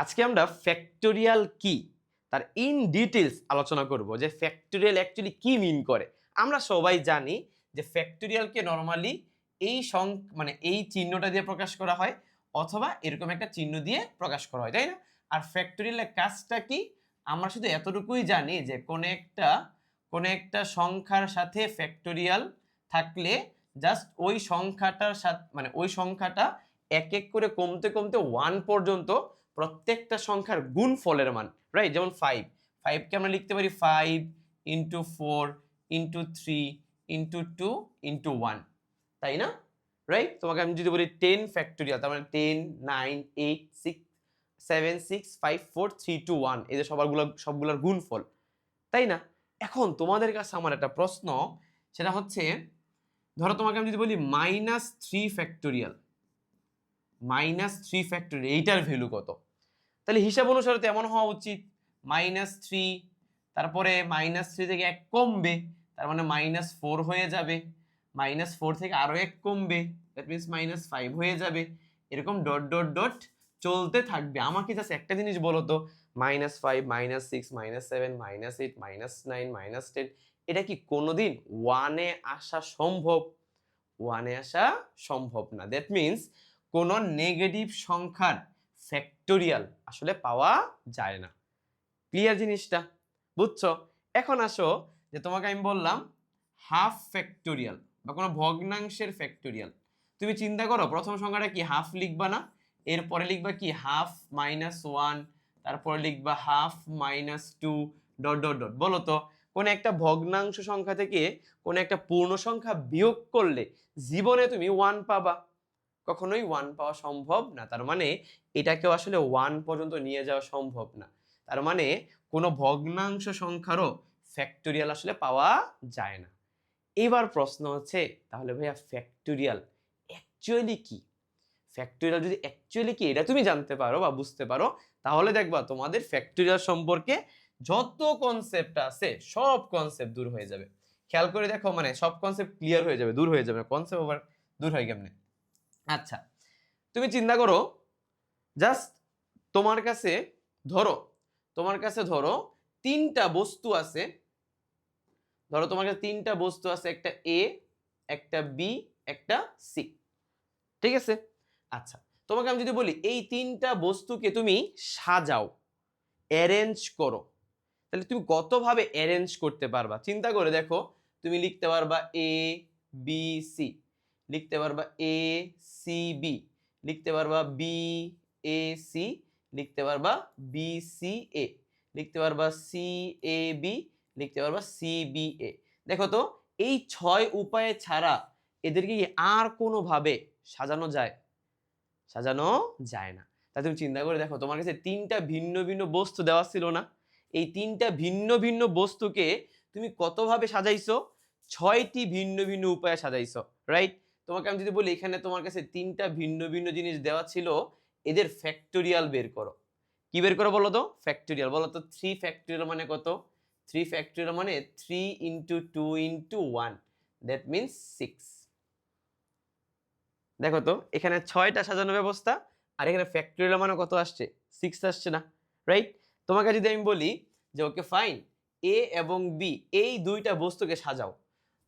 আজকে আমরা ফ্যাক্টোরিয়াল কি তার ইন ডিটেলস আলোচনা করব যে ফ্যাক্টোরিয়াল অ্যাকচুয়ালি কি মিন করে। আমরা সবাই জানি যে ফ্যাক্টোরিয়ালকে নরমালি এই মানে এই চিহ্নটা দিয়ে প্রকাশ করা হয় অথবা এরকম একটা চিহ্ন দিয়ে প্রকাশ করা হয়, তাই না? আর ফ্যাক্টোরিয়ালের কাজটা কি? আমরা শুধু এতটুকুই জানি যে কোন একটা সংখ্যার সাথে ফ্যাক্টোরিয়াল থাকলে জাস্ট ওই সংখ্যাটার সাথে মানে ওই সংখ্যাটা এক এক করে কমতে কমতে 1 পর্যন্ত প্রত্যেকটা সংখ্যার গুণফলের মান, রাইট? যেমন 5 কে আমরা লিখতে পারি 5 ইন্টু 4 ইন্টু 3 ইন্টু 2 ইন্টু 1, তাই না? রাইট? তোমাকে আমি যদি বলি 10 ফ্যাক্টোরিয়াল, তার মানে 10 9 8 6 7 6 5 4 3 2 1, এই যে সবগুলোর গুণফল, তাই না? এখন তোমাদের কাছে আমার একটা প্রশ্ন, সেটা হচ্ছে ধরো তোমাকে আমি যদি বলি -3 ফ্যাক্টোরিয়াল, এইটার ভ্যালু কত? তাহলে হিসাব অনুসারে তো এমন হওয়া উচিত -3, তারপরে -3 থেকে 1 কমবে, তার মানে -4 হয়ে যাবে, -4 থেকে আরো 1 কমবে, দ্যাট মিন্স -5 হয়ে যাবে, এরকম ডট ডট ডট চলতে থাকবে। আমাকে জাস্ট একটা জিনিস বলো তো, -5 -6 -7 -8 -9 -10, এটা কি কোনোদিন 1 এ আসা সম্ভব? 1 এ আসা সম্ভব না। দ্যাট মিন্স কোন নেগেটিভ সংখ্যার ফ্যাক্টোরিয়াল আসলে পাওয়া যায় না। ক্লিয়ার জিনিসটা? বুঝছো? এখন আসো যে তোমাকে আমি বললাম হাফ ফ্যাক্টোরিয়াল বা কোনো ভগ্নাংশের ফ্যাক্টোরিয়াল। তুমি চিন্তা করো, প্রথম সংখ্যাটা কি হাফ লিখবা না, এরপরে লিখবা কি হাফ -1, তারপরে লিখবা হাফ -2 ডট ডট ডট। বলো তো কোন একটা ভগ্নাংশ সংখ্যা থেকে কোন একটা পূর্ণ সংখ্যা বিয়োগ করলে জীবনে তুমি 1 পাবা? কখনোই 1 পাওয়া সম্ভব না। তার মানে এটাকেও আসলে 1 পর্যন্ত নিয়ে যাওয়া সম্ভব না। তার মানে কোনো ভগ্নাংশ সংখ্যারও ফ্যাক্টোরিয়াল আসলে পাওয়া যায় না। এবার প্রশ্ন হচ্ছে, তাহলে ভাইয়া ফ্যাক্টোরিয়াল অ্যাকচুয়ালি কি? ফ্যাক্টোরিয়াল যদি অ্যাকচুয়ালি কি এটা তুমি জানতে পারো বা বুঝতে পারো, তাহলে দেখবা তোমাদের ফ্যাক্টোরিয়াল সম্পর্কে যত কনসেপ্ট আছে সব কনসেপ্ট দূর হয়ে যাবে। খেয়াল করে দেখো, মানে সব কনসেপ্ট ক্লিয়ার হয়ে যাবে, দূর হয়ে যাবে। কনসেপ্ট আবার দূর হয় কেমনে? আচ্ছা, তুমি চিন্তা করো, জাস্ট তোমার কাছে ধরো ধরো তিনটা বস্তু আছে। ধরো তোমার কাছে তিনটা বস্তু আছে, একটা এ, একটা বি, একটা সি, ঠিক আছে? আচ্ছা, তোমাকে আমি যদি বলি এই তিনটা বস্তুকে তুমি সাজাও, অ্যারেঞ্জ করো, তাহলে তুমি কতভাবে অ্যারেঞ্জ করতে পারবা? চিন্তা করে দেখো। তুমি লিখতে পারবা এ বি সি, লিখতে পারবা এ সি বি, লিখতে পারবা বি এ সি, লিখতে পারবা বি সি এ, লিখতে পারবা সি এ বি, লিখতে পারবা সি বি এ। দেখো তো, এই 6 উপায়ে ছাড়া এদেরকে কি আর কোনোভাবে সাজানো যায়? সাজানো যায় না। তা তুমি চিন্তা করে দেখো, তোমার কাছে তিনটা ভিন্ন ভিন্ন বস্তু দেওয়া ছিল না? এই তিনটা ভিন্ন ভিন্ন বস্তুকে তুমি কতভাবে সাজাইছো? 6টি ভিন্ন ভিন্ন উপায়ে সাজাইছো, রাইট? তোমাকে আমি যদি বলি এখানে তোমার কাছে তিনটা ভিন্ন ভিন্ন জিনিস দেওয়া ছিল, এদের ফ্যাক্টোরিয়াল বের করো। কি বের করো বলো তো? ফ্যাক্টোরিয়াল। বলো তো 3 ফ্যাক্টোরিয়াল মানে কত? 3 ফ্যাক্টোরিয়াল মানে 3 ইন্টু 2 ইন্টু 1, দ্যাট মিন্স 6। দেখো তো, এখানে 6টা সাজানো ব্যবস্থা, আর এখানে ফ্যাক্টোরিয়াল মানে কত আসছে? 6 আসছে না, রাইট? তোমাকে যদি আমি বলি যে ওকে ফাইন, এ এবং বি এই দুইটা বস্তুকে সাজাও,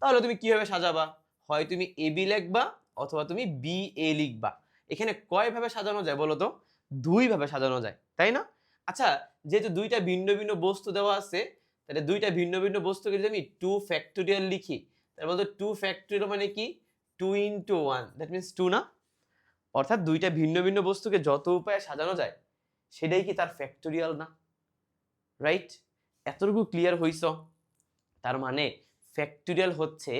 তাহলে তুমি কিভাবে সাজাবা? হয় তুমি এ বি লিখবা অথবা তুমি বি এ লিখবা। এখানে কয় ভাবে সাজানো যায় বলো তো? 2 ভাবে সাজানো যায়, তাই না? আচ্ছা, যেহেতু দুইটা ভিন্ন ভিন্ন বস্তু দেওয়া আছে, তাহলে দুইটা ভিন্ন ভিন্ন বস্তুকে যদি আমি 2 ফ্যাক্টোরিয়াল লিখি, তাহলে বলতো 2 ফ্যাক্টোরিয়াল মানে কি? 2 ইন্টু 1, দ্যাট মিন্স 2 না? অর্থাৎ দুইটা ভিন্ন ভিন্ন বস্তুকে যত উপায়ে সাজানো যায় সেটাই কি তার ফ্যাক্টোরিয়াল না? রাইট? এতটুকু ক্লিয়ার হইছ? তার মানে ফ্যাক্টোরিয়াল হচ্ছে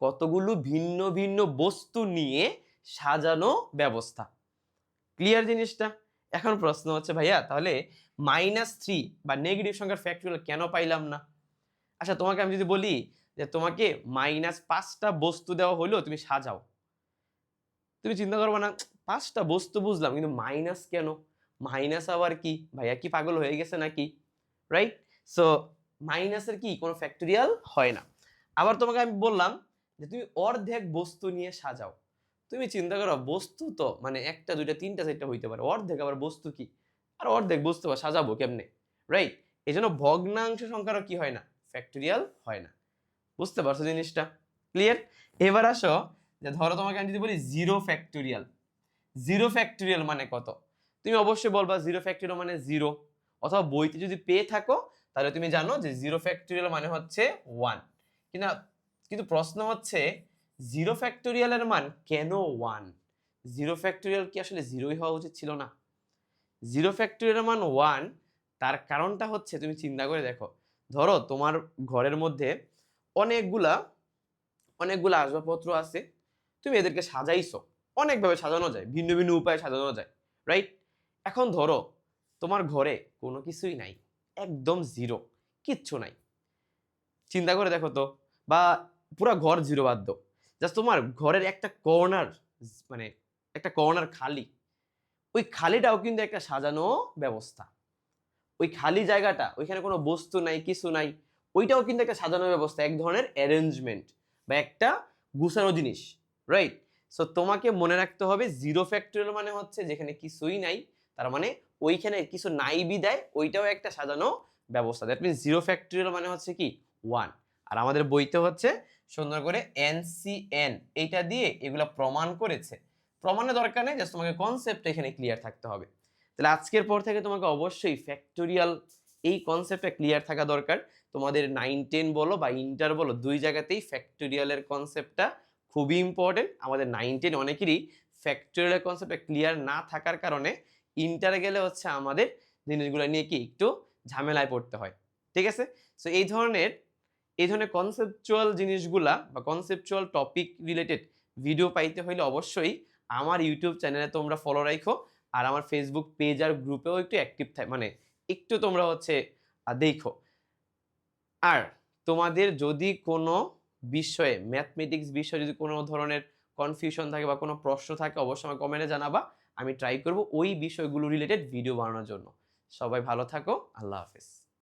কতগুলো ভিন্ন ভিন্ন বস্তু নিয়ে সাজানো ব্যবস্থা। ক্লিয়ার জিনিসটা? এখন প্রশ্ন হচ্ছে ভাইয়া, তাহলে -3 বা নেগেটিভ সংখ্যার ফ্যাক্টোরিয়াল কেন পাইলাম না? আচ্ছা, তোমাকে আমি যদি বলি যে তোমাকে -5টা বস্তু দেওয়া হলো, তুমি সাজাও, তুমি চিন্তা করবে না 5টা বস্তু বুঝলাম, কিন্তু মাইনাস কেন? মাইনাস আবার কি? ভাইয়া কি পাগল হয়ে গেছে নাকি? রাইট? সো মাইনাসের কি কোনো ফ্যাক্টোরিয়াল হয় না। আবার তোমাকে আমি বললাম যে তুমি অর্ধেক বস্তু নিয়ে সাজাও, তুমি চিন্তা করো বস্তু তো মানে একটা দুইটা তিনটা চারটা হইতে পারে, অর্ধেক আবার বস্তু কি? আর অর্ধেক বুঝতে পার সাজাবো কেমনে, রাইট? এই জন্য ভগ্নাংশ সংখ্যারও কি হয় না, ফ্যাক্টোরিয়াল হয় না। বুঝতে পারছো জিনিসটা? ক্লিয়ার? এবার আসো যে ধরো তোমাকে আমি যদি বলি জিরো ফ্যাক্টোরিয়াল, জিরো ফ্যাক্টোরিয়াল মানে কত? তুমি অবশ্যই বলবা জিরো ফ্যাক্টোরিয়াল মানে জিরো, অথবা বইতে যদি পেয়ে থাকো তাহলে তুমি জানো যে জিরো ফ্যাক্টোরিয়াল মানে হচ্ছে 1। কিন্তু কিন্তু প্রশ্ন হচ্ছে জিরো ফ্যাক্টোরিয়ালের মান কেন 1? জিরো ফ্যাক্টোরিয়াল কি আসলে জিরোই হওয়া উচিত ছিল না? জিরো ফ্যাক্টোরিয়ালের মান 1, তার কারণটা হচ্ছে তুমি চিন্তা করে দেখো, ধরো তোমার ঘরের মধ্যে অনেকগুলা অনেকগুলা আসবাবপত্র আছে, তুমি এদেরকে সাজাইছো, অনেকভাবে সাজানো যায়, ভিন্ন ভিন্ন উপায়ে সাজানো যায়, রাইট? এখন ধরো তোমার ঘরে কোনো কিছুই নাই, একদম জিরো, কিচ্ছু নাই। চিন্তা করে দেখো তো, বা পুরা ঘর জিরো বাদ দাও, জাস্ট তোমার ঘরের একটা কর্নার, মানে একটা কর্নার খালি, ওই খালিটাও কিন্তু একটা সাজানো ব্যবস্থা। ওই খালি জায়গাটা, ওইখানে কোনো বস্তু নাই, কিছু নাই, ওইটাও কিন্তু একটা সাজানো ব্যবস্থা, এক ধরনের অ্যারেঞ্জমেন্ট বা একটা গুছানো জিনিস, রাইট? সো তোমাকে মনে রাখতে হবে জিরো ফ্যাক্টোরিয়াল মানে হচ্ছে যেখানে কিছুই নাই, তার মানে ওইখানে কিছু নাই বিদায় ওইটাও একটা সাজানো ব্যবস্থা। দ্যাট মিনস জিরো ফ্যাক্টোরিয়াল মানে হচ্ছে কি 1। আর আমাদের বইতে হচ্ছে সুন্দর করে NCN এইটা দিয়ে এগুলা প্রমাণ করেছে। প্রমাণের দরকার নেই, জাস্ট তোমাকে কনসেপ্ট এখানে ক্লিয়ার থাকতে হবে। তাহলে আজকের পর থেকে তোমাকে অবশ্যই ফ্যাক্টোরিয়াল এই কনসেপ্টটা ক্লিয়ার থাকা দরকার। তোমাদের 9-10 বলো বা ইন্টার বলো, দুই জায়গাতেই ফ্যাক্টোরিয়ালের কনসেপ্টটা খুবই ইম্পর্টেন্ট। আমাদের 9-10 অনেকেরই ফ্যাক্টোরিয়ালের কনসেপ্টটা ক্লিয়ার না থাকার কারণে ইন্টারে গেলে হচ্ছে আমাদের জিনিসগুলো নিয়ে কি একটু ঝামেলায় পড়তে হয়, ঠিক আছে? সো এই ধরনের কনসেপচুয়াল জিনিসগুলা বা কনসেপচুয়াল টপিক রিলেটেড ভিডিও পাইতে হইলে অবশ্যই আমার ইউটিউব চ্যানেলে তোমরা ফলো রাখো, আর আমার ফেসবুক পেজ আর গ্রুপেও একটু অ্যাক্টিভ মানে একটু তোমরা হচ্ছে দেখো। আর তোমাদের যদি কোনো বিষয়ে, ম্যাথমেটিক্স বিষয়ে যদি কোনো ধরনের কনফিউশন থাকে বা কোনো প্রশ্ন থাকে, অবশ্যই আমার কমেন্টে জানাবা। আমি ট্রাই করব ওই বিষয়গুলো রিলেটেড ভিডিও বানানোর জন্য। সবাই ভালো থাকো, আল্লাহ হাফেজ।